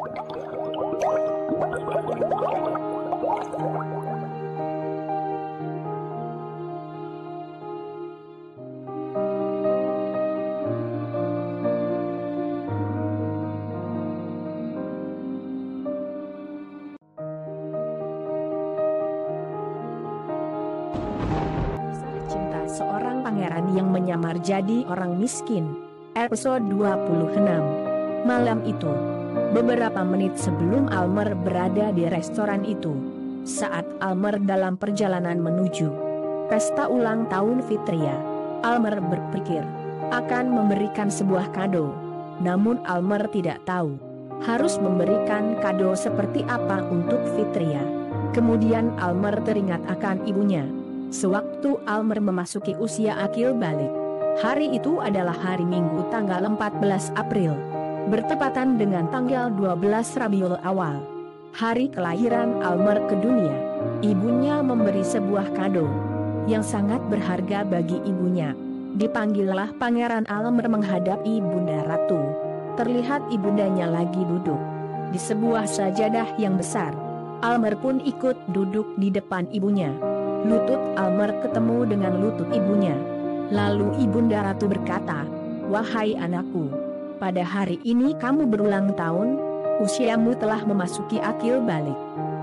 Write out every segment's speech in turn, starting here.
Cinta seorang pangeran yang menyamar jadi orang miskin. Episode 26. Malam itu, beberapa menit sebelum Almer berada di restoran itu, saat Almer dalam perjalanan menuju pesta ulang tahun Fitria, Almer berpikir akan memberikan sebuah kado. Namun Almer tidak tahu harus memberikan kado seperti apa untuk Fitria. Kemudian Almer teringat akan ibunya. Sewaktu Almer memasuki usia akil balik, hari itu adalah hari Minggu tanggal 14 April, bertepatan dengan tanggal 12 Rabiul Awal, hari kelahiran Almer ke dunia. Ibunya memberi sebuah kado yang sangat berharga bagi ibunya. Dipanggillah Pangeran Almer menghadap Ibunda Ratu. Terlihat ibundanya lagi duduk di sebuah sajadah yang besar. Almer pun ikut duduk di depan ibunya. Lutut Almer ketemu dengan lutut ibunya. Lalu Ibunda Ratu berkata, "Wahai anakku, pada hari ini kamu berulang tahun, usiamu telah memasuki akil balik.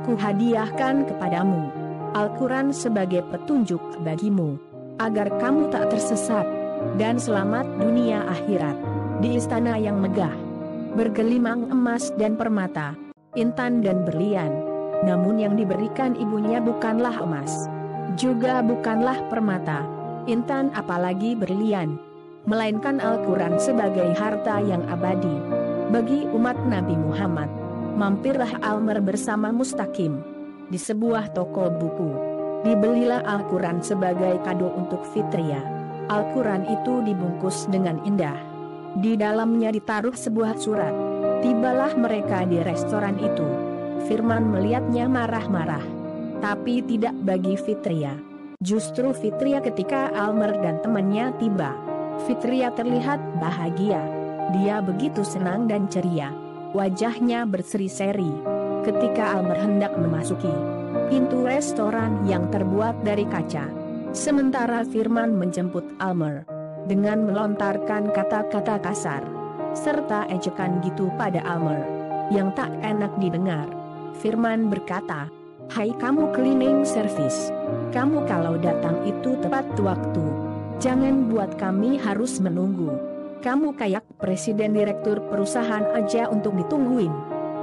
Kuhadiahkan kepadamu Al-Quran sebagai petunjuk bagimu, agar kamu tak tersesat dan selamat dunia akhirat." Di istana yang megah, bergelimang emas dan permata, intan dan berlian. Namun yang diberikan ibunya bukanlah emas, juga bukanlah permata, intan apalagi berlian, melainkan Al-Quran sebagai harta yang abadi bagi umat Nabi Muhammad. Mampirlah Almer bersama Mustaqim di sebuah toko buku. Dibelilah Al-Quran sebagai kado untuk Fitria. Al-Quran itu dibungkus dengan indah. Di dalamnya ditaruh sebuah surat. Tibalah mereka di restoran itu. Firman melihatnya marah-marah, tapi tidak bagi Fitria. Justru Fitria ketika Almer dan temannya tiba, Fitria terlihat bahagia. Dia begitu senang dan ceria. Wajahnya berseri-seri ketika Almer hendak memasuki pintu restoran yang terbuat dari kaca. Sementara Firman menjemput Almer dengan melontarkan kata-kata kasar serta ejekan gitu pada Almer yang tak enak didengar. Firman berkata, "Hai kamu cleaning service, kamu kalau datang itu tepat waktu. Jangan buat kami harus menunggu. Kamu kayak presiden direktur perusahaan aja untuk ditungguin.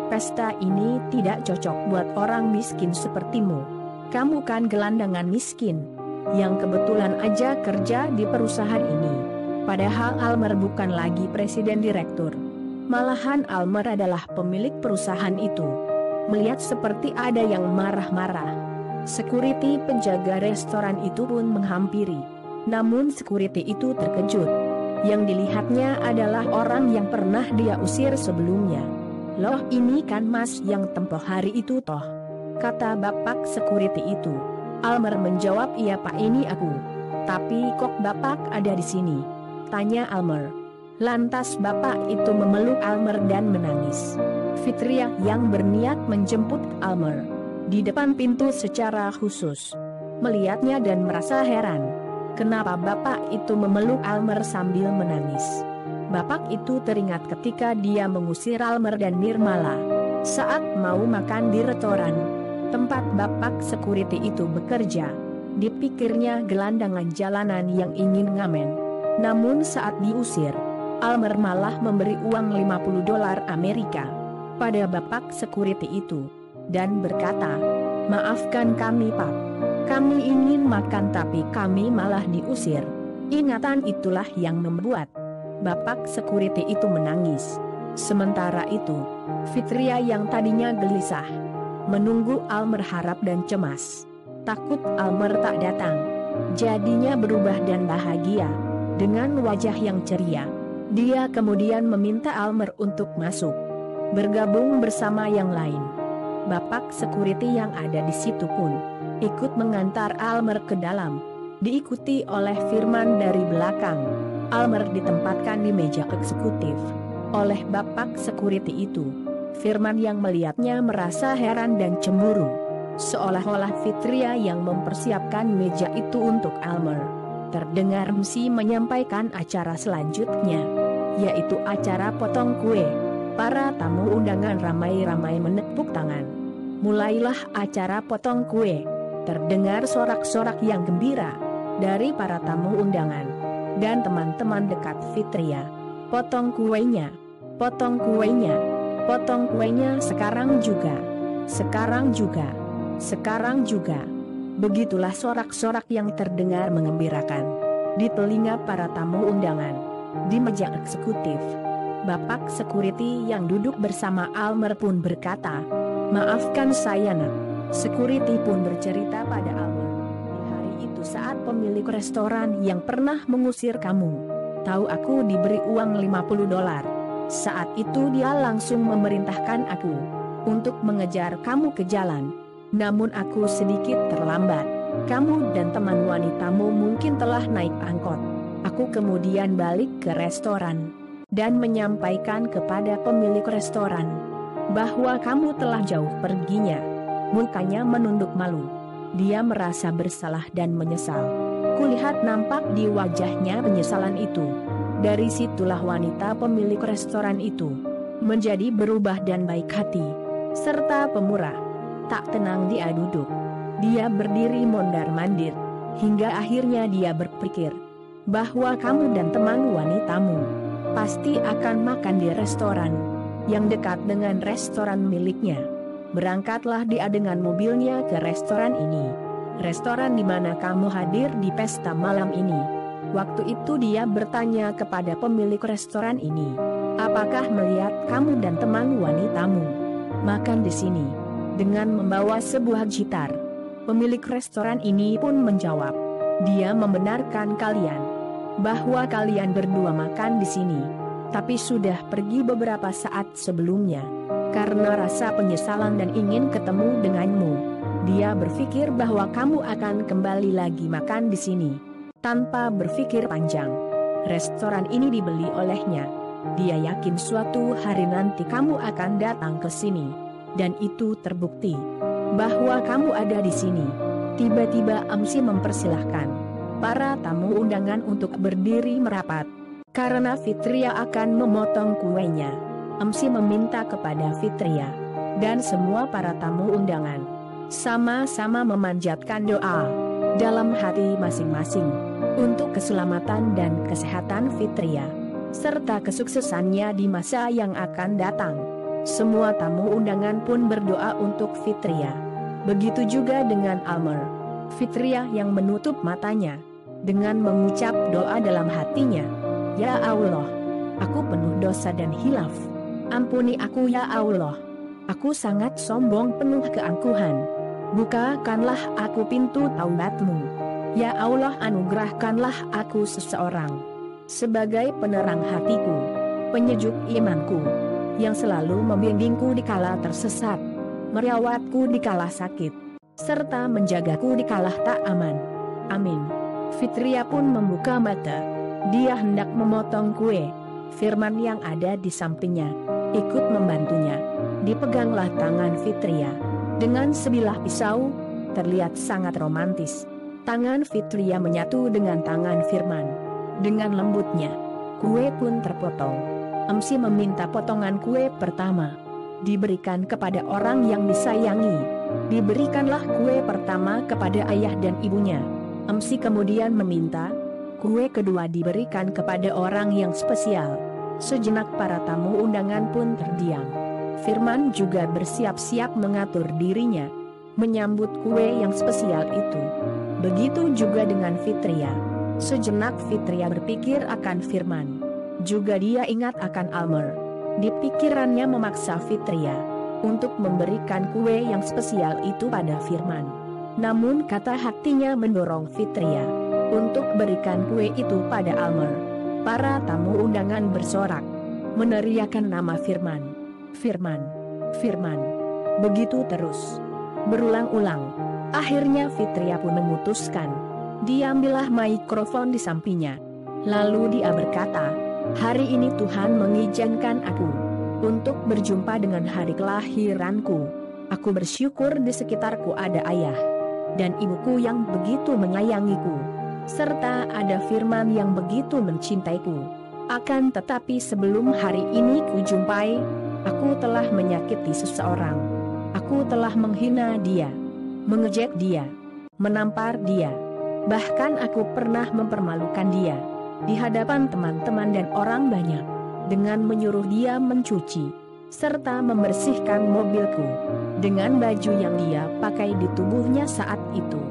Pesta ini tidak cocok buat orang miskin sepertimu. Kamu kan gelandangan miskin yang kebetulan aja kerja di perusahaan ini." Padahal Almer bukan lagi presiden direktur. Malahan Almer adalah pemilik perusahaan itu. Melihat seperti ada yang marah-marah, security penjaga restoran itu pun menghampiri. Namun security itu terkejut. Yang dilihatnya adalah orang yang pernah dia usir sebelumnya. "Loh, ini kan Mas yang tempoh hari itu toh," kata bapak security itu. Almer menjawab, "Iya Pak, ini aku. Tapi kok Bapak ada di sini?" tanya Almer. Lantas bapak itu memeluk Almer dan menangis. Fitria yang berniat menjemput Almer di depan pintu secara khusus melihatnya dan merasa heran. Kenapa bapak itu memeluk Almer sambil menangis? Bapak itu teringat ketika dia mengusir Almer dan Nirmala saat mau makan di restoran tempat bapak security itu bekerja. Dipikirnya gelandangan jalanan yang ingin ngamen. Namun saat diusir, Almer malah memberi uang $50 Amerika pada bapak security itu dan berkata, "Maafkan kami Pak, kami ingin makan tapi kami malah diusir." Ingatan itulah yang membuat bapak security itu menangis. Sementara itu, Fitria yang tadinya gelisah menunggu Almer harap dan cemas. Takut Almer tak datang, jadinya berubah dan bahagia. Dengan wajah yang ceria, dia kemudian meminta Almer untuk masuk, bergabung bersama yang lain. Bapak security yang ada di situ pun ikut mengantar Almer ke dalam, diikuti oleh Firman dari belakang. Almer ditempatkan di meja eksekutif oleh bapak security itu. Firman yang melihatnya merasa heran dan cemburu. Seolah-olah Fitria yang mempersiapkan meja itu untuk Almer. Terdengar MC menyampaikan acara selanjutnya, yaitu acara potong kue. Para tamu undangan ramai-ramai menepuk tangan. Mulailah acara potong kue. Terdengar sorak-sorak yang gembira dari para tamu undangan dan teman-teman dekat Fitria. Potong kuenya, potong kuenya, potong kuenya sekarang juga, sekarang juga, sekarang juga. Begitulah sorak-sorak yang terdengar mengembirakan di telinga para tamu undangan. Di meja eksekutif, Bapak Security yang duduk bersama Almer pun berkata, "Maafkan saya nak." Security pun bercerita pada Almer, "Di hari itu saat pemilik restoran yang pernah mengusir kamu, tahu aku diberi uang $50. Saat itu dia langsung memerintahkan aku untuk mengejar kamu ke jalan. Namun aku sedikit terlambat. Kamu dan teman wanitamu mungkin telah naik angkot. Aku kemudian balik ke restoran dan menyampaikan kepada pemilik restoran bahwa kamu telah jauh perginya." Mukanya menunduk malu. Dia merasa bersalah dan menyesal. Kulihat nampak di wajahnya penyesalan itu. Dari situlah wanita pemilik restoran itu menjadi berubah dan baik hati, serta pemurah. Tak tenang dia duduk. Dia berdiri mondar-mandir, hingga akhirnya dia berpikir bahwa kamu dan teman wanitamu pasti akan makan di restoran yang dekat dengan restoran miliknya. Berangkatlah dia dengan mobilnya ke restoran ini. Restoran di mana kamu hadir di pesta malam ini. Waktu itu dia bertanya kepada pemilik restoran ini, "Apakah melihat kamu dan teman wanitamu makan di sini dengan membawa sebuah gitar?" Pemilik restoran ini pun menjawab, "Dia membenarkan kalian bahwa kalian berdua makan di sini, tapi sudah pergi beberapa saat sebelumnya. Karena rasa penyesalan dan ingin ketemu denganmu, dia berpikir bahwa kamu akan kembali lagi makan di sini." Tanpa berpikir panjang, restoran ini dibeli olehnya. Dia yakin suatu hari nanti kamu akan datang ke sini, dan itu terbukti bahwa kamu ada di sini. Tiba-tiba MC mempersilahkan para tamu undangan untuk berdiri merapat, karena Fitria akan memotong kuenya. MC meminta kepada Fitria dan semua para tamu undangan sama-sama memanjatkan doa dalam hati masing-masing untuk keselamatan dan kesehatan Fitria, serta kesuksesannya di masa yang akan datang. Semua tamu undangan pun berdoa untuk Fitria. Begitu juga dengan Almer. Fitria yang menutup matanya dengan mengucap doa dalam hatinya, "Ya Allah, aku penuh dosa dan hilaf. Ampuni aku ya Allah. Aku sangat sombong penuh keangkuhan. Bukakanlah aku pintu taubat-Mu. Ya Allah, anugerahkanlah aku seseorang sebagai penerang hatiku, penyejuk imanku, yang selalu membimbingku dikala tersesat, merawatku dikala sakit, serta menjagaku dikala tak aman. Amin." Fitria pun membuka mata. Dia hendak memotong kue. Firman yang ada di sampingnya ikut membantunya. Dipeganglah tangan Fitria dengan sebilah pisau. Terlihat sangat romantis. Tangan Fitria menyatu dengan tangan Firman. Dengan lembutnya, kue pun terpotong. MC meminta potongan kue pertama diberikan kepada orang yang disayangi. Diberikanlah kue pertama kepada ayah dan ibunya. MC kemudian meminta kue kedua diberikan kepada orang yang spesial. Sejenak para tamu undangan pun terdiam. Firman juga bersiap-siap mengatur dirinya menyambut kue yang spesial itu. Begitu juga dengan Fitria. Sejenak Fitria berpikir akan Firman. Juga dia ingat akan Almer. Di pikirannya memaksa Fitria untuk memberikan kue yang spesial itu pada Firman. Namun kata hatinya mendorong Fitria untuk berikan kue itu pada Almer. Para tamu undangan bersorak, meneriakkan nama Firman. Firman, Firman. Begitu terus, berulang-ulang. Akhirnya Fitria pun memutuskan. Diambillah mikrofon di sampingnya. Lalu dia berkata, "Hari ini Tuhan mengizinkan aku untuk berjumpa dengan hari kelahiranku. Aku bersyukur di sekitarku ada ayah dan ibuku yang begitu menyayangiku, serta ada Firman yang begitu mencintaiku. Akan tetapi sebelum hari ini kujumpai, aku telah menyakiti seseorang. Aku telah menghina dia, mengejek dia, menampar dia. Bahkan aku pernah mempermalukan dia di hadapan teman-teman dan orang banyak, dengan menyuruh dia mencuci serta membersihkan mobilku dengan baju yang dia pakai di tubuhnya saat itu.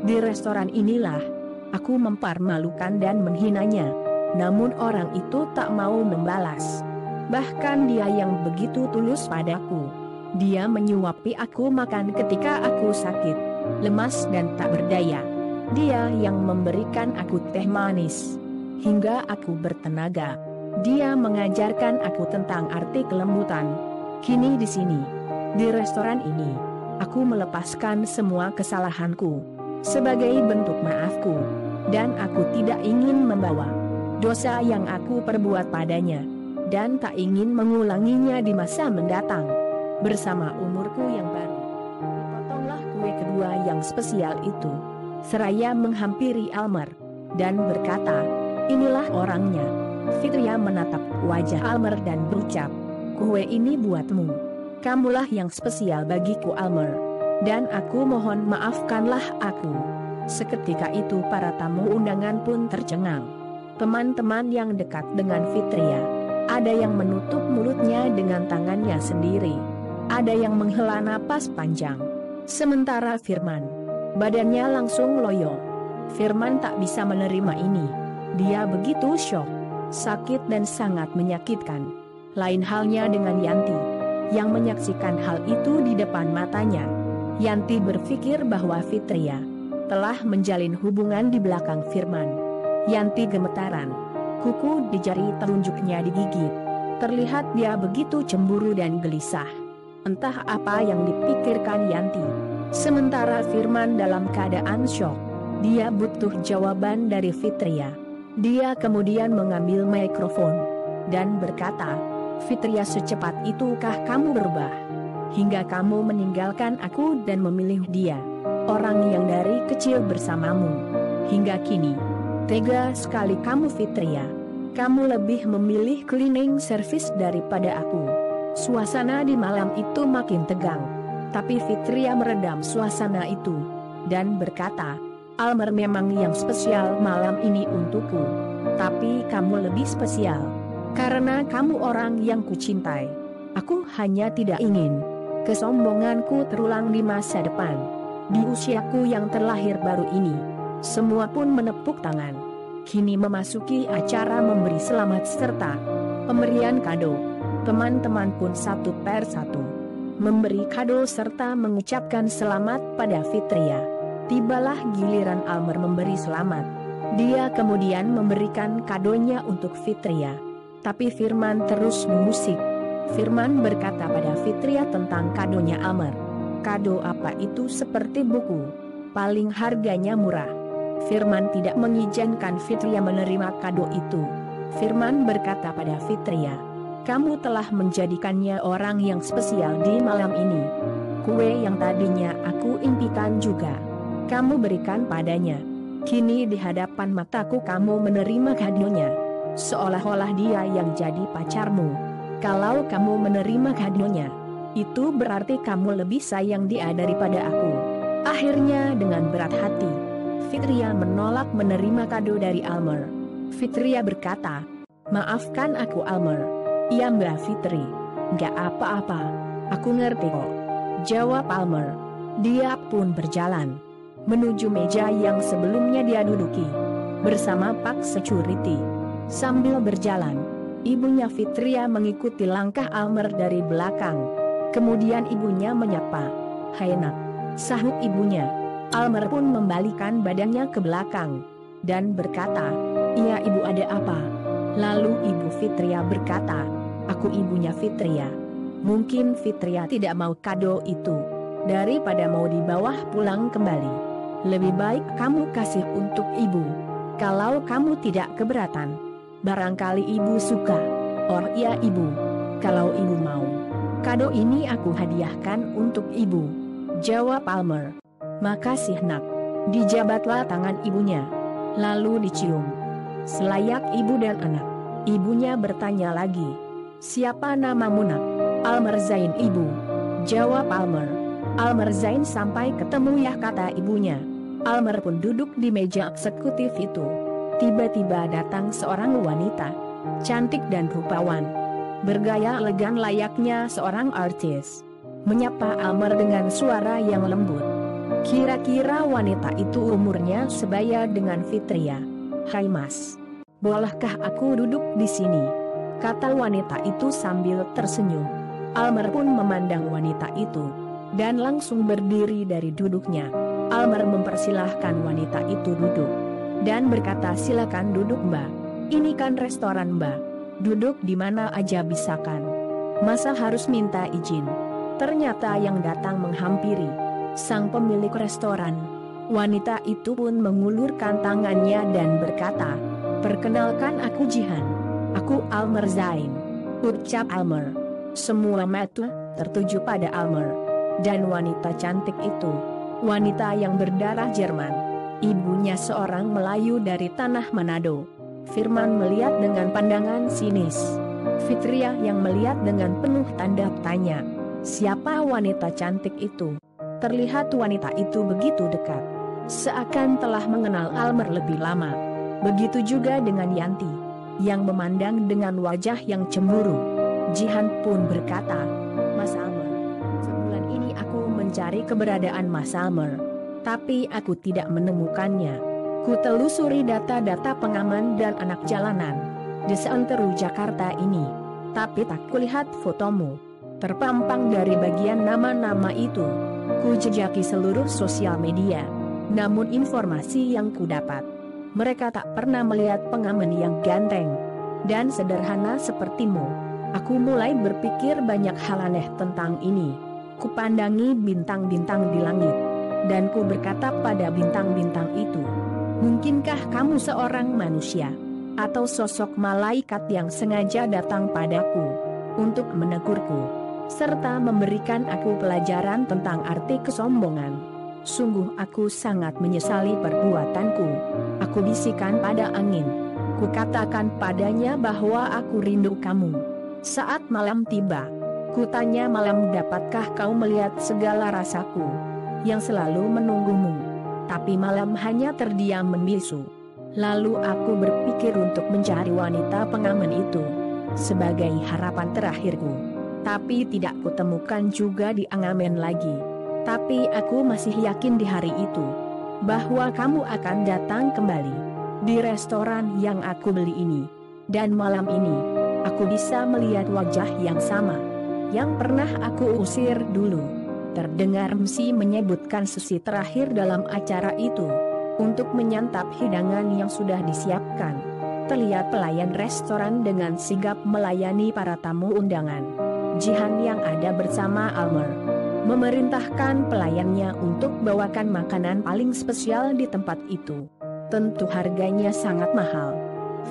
Di restoran inilah aku mempermalukan dan menghinanya, namun orang itu tak mau membalas. Bahkan dia yang begitu tulus padaku, dia menyuapi aku makan ketika aku sakit, lemas dan tak berdaya. Dia yang memberikan aku teh manis hingga aku bertenaga. Dia mengajarkan aku tentang arti kelembutan. Kini di sini, di restoran ini, aku melepaskan semua kesalahanku sebagai bentuk maafku, dan aku tidak ingin membawa dosa yang aku perbuat padanya, dan tak ingin mengulanginya di masa mendatang. Bersama umurku yang baru, dipotonglah kue kedua yang spesial itu. Seraya menghampiri Almer dan berkata, "Inilah orangnya." Fitria menatap wajah Almer dan berucap, "Kue ini buatmu. Kamulah yang spesial bagiku, Almer. Dan aku mohon maafkanlah aku." Seketika itu para tamu undangan pun tercengang. Teman-teman yang dekat dengan Fitria, ada yang menutup mulutnya dengan tangannya sendiri, ada yang menghela napas panjang. Sementara Firman, badannya langsung loyo. Firman tak bisa menerima ini. Dia begitu syok, sakit dan sangat menyakitkan. Lain halnya dengan Yanti, yang menyaksikan hal itu di depan matanya. Yanti berpikir bahwa Fitria telah menjalin hubungan di belakang Firman. Yanti gemetaran, kuku di jari telunjuknya digigit. Terlihat dia begitu cemburu dan gelisah. Entah apa yang dipikirkan Yanti. Sementara Firman dalam keadaan syok, dia butuh jawaban dari Fitria. Dia kemudian mengambil mikrofon dan berkata, "Fitria, secepat itukah kamu berubah? Hingga kamu meninggalkan aku dan memilih dia, orang yang dari kecil bersamamu. Hingga kini, tega sekali kamu, Fitria. Kamu lebih memilih cleaning service daripada aku." Suasana di malam itu makin tegang, tapi Fitria meredam suasana itu dan berkata, "Almer memang yang spesial malam ini untukku, tapi kamu lebih spesial karena kamu orang yang kucintai. Aku hanya tidak ingin kesombonganku terulang di masa depan. Di usiaku yang terlahir baru ini." Semua pun menepuk tangan. Kini memasuki acara memberi selamat serta pemberian kado. Teman-teman pun satu per satu memberi kado serta mengucapkan selamat pada Fitria. Tibalah giliran Almer memberi selamat. Dia kemudian memberikan kadonya untuk Fitria. Tapi Firman terus mengusik. Firman berkata pada Fitria tentang kadonya Almer. "Kado apa itu? Seperti buku. Paling harganya murah." Firman tidak mengizinkan Fitria menerima kado itu. Firman berkata pada Fitria, "Kamu telah menjadikannya orang yang spesial di malam ini. Kue yang tadinya aku impikan juga kamu berikan padanya. Kini di hadapan mataku kamu menerima kadonya, seolah-olah dia yang jadi pacarmu. Kalau kamu menerima kadonya, itu berarti kamu lebih sayang dia daripada aku." Akhirnya dengan berat hati, Fitria menolak menerima kado dari Almer. Fitria berkata, "Maafkan aku, Almer." "Iya, Mbak Fitri. Gak apa-apa. Aku ngerti kok," jawab Almer. Dia pun berjalan menuju meja yang sebelumnya dia duduki bersama Pak Security. Sambil berjalan, ibunya Fitria mengikuti langkah Almer dari belakang. Kemudian ibunya menyapa, "Hai nak," sahut ibunya. Almer pun membalikan badannya ke belakang dan berkata, "Iya ibu, ada apa?" Lalu ibu Fitria berkata, "Aku ibunya Fitria. Mungkin Fitria tidak mau kado itu. Daripada mau dibawa pulang kembali, lebih baik kamu kasih untuk ibu. Kalau kamu tidak keberatan, barangkali ibu suka." "Oh iya ibu, kalau ibu mau. Kado ini aku hadiahkan untuk ibu, jawab Almer. Makasih nak. Dijabatlah tangan ibunya, lalu dicium. Selayak ibu dan anak, ibunya bertanya lagi. Siapa namamu nak? Almer Zain ibu, jawab Almer. Almer Zain sampai ketemu ya, kata ibunya. Almer pun duduk di meja eksekutif itu. Tiba-tiba datang seorang wanita, cantik dan rupawan, bergaya elegan layaknya seorang artis, menyapa Almer dengan suara yang lembut. Kira-kira wanita itu umurnya sebaya dengan Fitria. Hai mas, bolehkah aku duduk di sini? Kata wanita itu sambil tersenyum. Almer pun memandang wanita itu, dan langsung berdiri dari duduknya. Almer mempersilahkan wanita itu duduk, dan berkata, silakan duduk mbak. Ini kan restoran mbak. Duduk di mana aja bisa kan? Masa harus minta izin? Ternyata yang datang menghampiri sang pemilik restoran. Wanita itu pun mengulurkan tangannya dan berkata, perkenalkan aku Jihan. Aku Almer Zain, ucap Almer. Semua mata tertuju pada Almer dan wanita cantik itu. Wanita yang berdarah Jerman. Ibunya seorang Melayu dari tanah Manado. Firman melihat dengan pandangan sinis. Fitria yang melihat dengan penuh tanda tanya. Siapa wanita cantik itu? Terlihat wanita itu begitu dekat, seakan telah mengenal Almer lebih lama. Begitu juga dengan Yanti, yang memandang dengan wajah yang cemburu. Jihan pun berkata, Mas Almer, sebulan ini aku mencari keberadaan Mas Almer, tapi aku tidak menemukannya. Ku telusuri data-data pengaman dan anak jalanan di seantero Jakarta ini, tapi tak kulihat fotomu terpampang dari bagian nama-nama itu. Ku jejaki seluruh sosial media, namun informasi yang ku dapat, mereka tak pernah melihat pengamen yang ganteng dan sederhana sepertimu. Aku mulai berpikir banyak hal aneh tentang ini. Ku pandangi bintang-bintang di langit, dan ku berkata pada bintang-bintang itu, mungkinkah kamu seorang manusia, atau sosok malaikat yang sengaja datang padaku untuk menegurku, serta memberikan aku pelajaran tentang arti kesombongan. Sungguh aku sangat menyesali perbuatanku. Aku bisikan pada angin. Ku katakan padanya bahwa aku rindu kamu. Saat malam tiba, ku tanya malam, dapatkah kau melihat segala rasaku yang selalu menunggumu? Tapi malam hanya terdiam membisu. Lalu aku berpikir untuk mencari wanita pengamen itu sebagai harapan terakhirku. Tapi tidak kutemukan juga di angamen lagi. Tapi aku masih yakin di hari itu bahwa kamu akan datang kembali di restoran yang aku beli ini. Dan malam ini aku bisa melihat wajah yang sama yang pernah aku usir dulu. Terdengar MC menyebutkan sesi terakhir dalam acara itu untuk menyantap hidangan yang sudah disiapkan. Terlihat pelayan restoran dengan sigap melayani para tamu undangan. Jihan yang ada bersama Almer memerintahkan pelayannya untuk bawakan makanan paling spesial di tempat itu. Tentu harganya sangat mahal.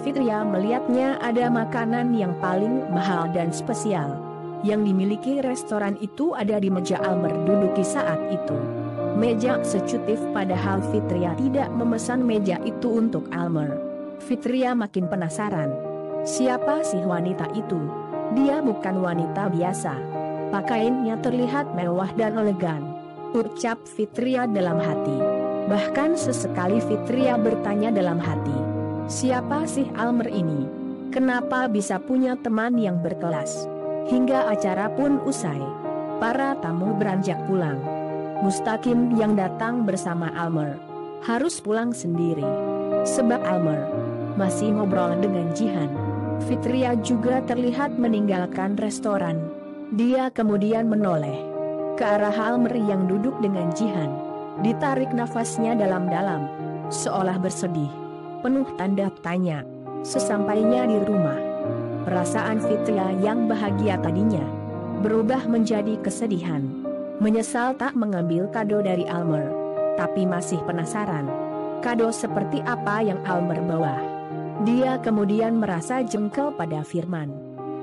Fitria melihatnya ada makanan yang paling mahal dan spesial yang dimiliki restoran itu ada di meja Almer duduki saat itu. Meja eksekutif, padahal Fitria tidak memesan meja itu untuk Almer. Fitria makin penasaran. Siapa sih wanita itu? Dia bukan wanita biasa. Pakaiannya terlihat mewah dan elegan, ucap Fitria dalam hati. Bahkan sesekali Fitria bertanya dalam hati, siapa sih Almer ini? Kenapa bisa punya teman yang berkelas? Hingga acara pun usai, para tamu beranjak pulang. Mustaqim yang datang bersama Almer harus pulang sendiri, sebab Almer masih ngobrol dengan Jihan. Fitria juga terlihat meninggalkan restoran. Dia kemudian menoleh ke arah Almer yang duduk dengan Jihan. Ditarik nafasnya dalam-dalam, seolah bersedih, penuh tanda tanya. Sesampainya di rumah, perasaan Fitria yang bahagia tadinya berubah menjadi kesedihan. Menyesal tak mengambil kado dari Almer, tapi masih penasaran kado seperti apa yang Almer bawa. Dia kemudian merasa jengkel pada Firman.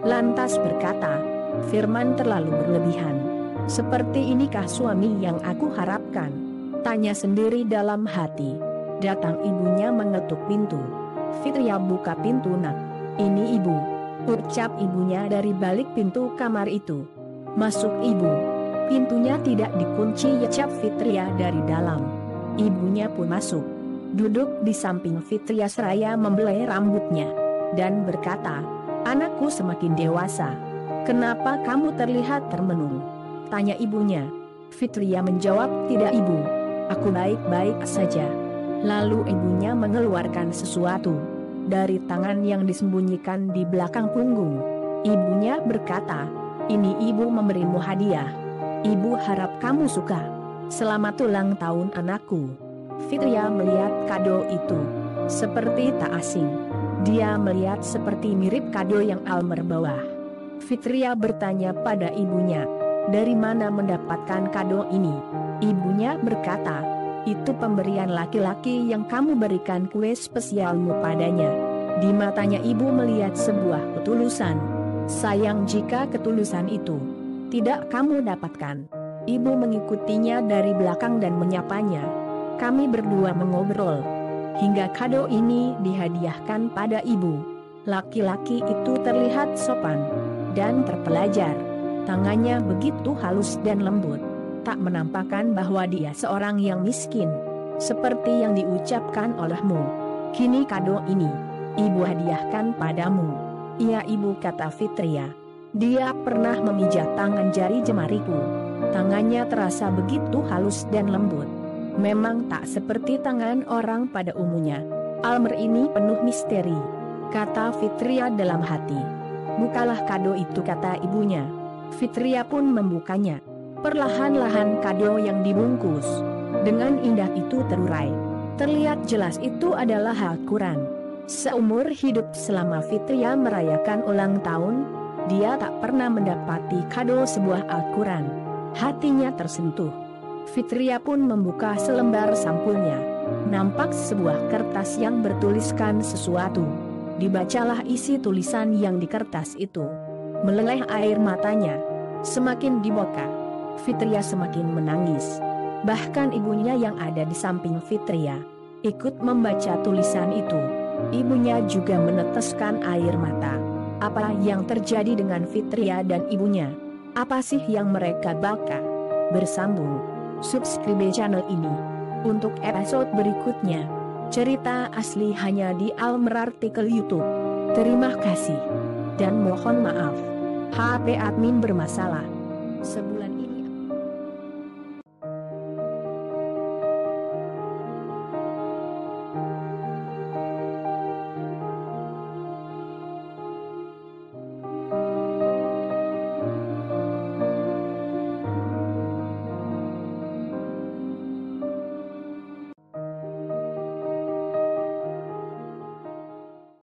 lantas berkata, "Firman terlalu berlebihan. Seperti inikah suami yang aku harapkan?" Tanya sendiri dalam hati. Datang ibunya mengetuk pintu. "Fitria, buka pintu nak." "Ini ibu," ucap ibunya dari balik pintu kamar itu. "Masuk ibu." Pintunya tidak dikunci, ucap Fitria dari dalam. Ibunya pun masuk. Duduk di samping Fitria seraya membelai rambutnya. Dan berkata, "Anakku semakin dewasa. Kenapa kamu terlihat termenung?" tanya ibunya. Fitria menjawab, "Tidak ibu, aku baik-baik saja." Lalu ibunya mengeluarkan sesuatu dari tangan yang disembunyikan di belakang punggung. Ibunya berkata, "Ini ibu memberimu hadiah. Ibu harap kamu suka. Selamat ulang tahun anakku." Fitria melihat kado itu seperti tak asing. Dia melihat seperti mirip kado yang Almer bawa. Fitria bertanya pada ibunya, "Dari mana mendapatkan kado ini?" Ibunya berkata, "Itu pemberian laki-laki yang kamu berikan kue spesialmu padanya." Di matanya ibu melihat sebuah ketulusan. Sayang jika ketulusan itu tidak kamu dapatkan. Ibu mengikutinya dari belakang dan menyapanya. Kami berdua mengobrol hingga kado ini dihadiahkan pada ibu. Laki-laki itu terlihat sopan dan terpelajar. Tangannya begitu halus dan lembut, tak menampakkan bahwa dia seorang yang miskin, seperti yang diucapkan olehmu. "Kini kado ini ibu hadiahkan padamu." "Iya ibu," kata Fitria. Dia pernah memijat tangan jari jemariku. Tangannya terasa begitu halus dan lembut. Memang tak seperti tangan orang pada umumnya. Almer ini penuh misteri, kata Fitria dalam hati. "Bukalah kado itu," kata ibunya. Fitria pun membukanya. Perlahan-lahan kado yang dibungkus dengan indah itu terurai. Terlihat jelas itu adalah Al-Quran. Seumur hidup selama Fitria merayakan ulang tahun, dia tak pernah mendapati kado sebuah Al-Quran. Hatinya tersentuh. Fitria pun membuka selembar sampulnya. Nampak sebuah kertas yang bertuliskan sesuatu. Dibacalah isi tulisan yang di kertas itu. Meleleh air matanya. Semakin dibuka, Fitria semakin menangis. Bahkan ibunya yang ada di samping Fitria ikut membaca tulisan itu. Ibunya juga meneteskan air mata. Apa yang terjadi dengan Fitria dan ibunya? Apa sih yang mereka baca? Bersambung. Subscribe channel ini untuk episode berikutnya. Cerita asli hanya di Almer Artikel YouTube. Terima kasih dan mohon maaf, HP admin bermasalah. Sebulan ini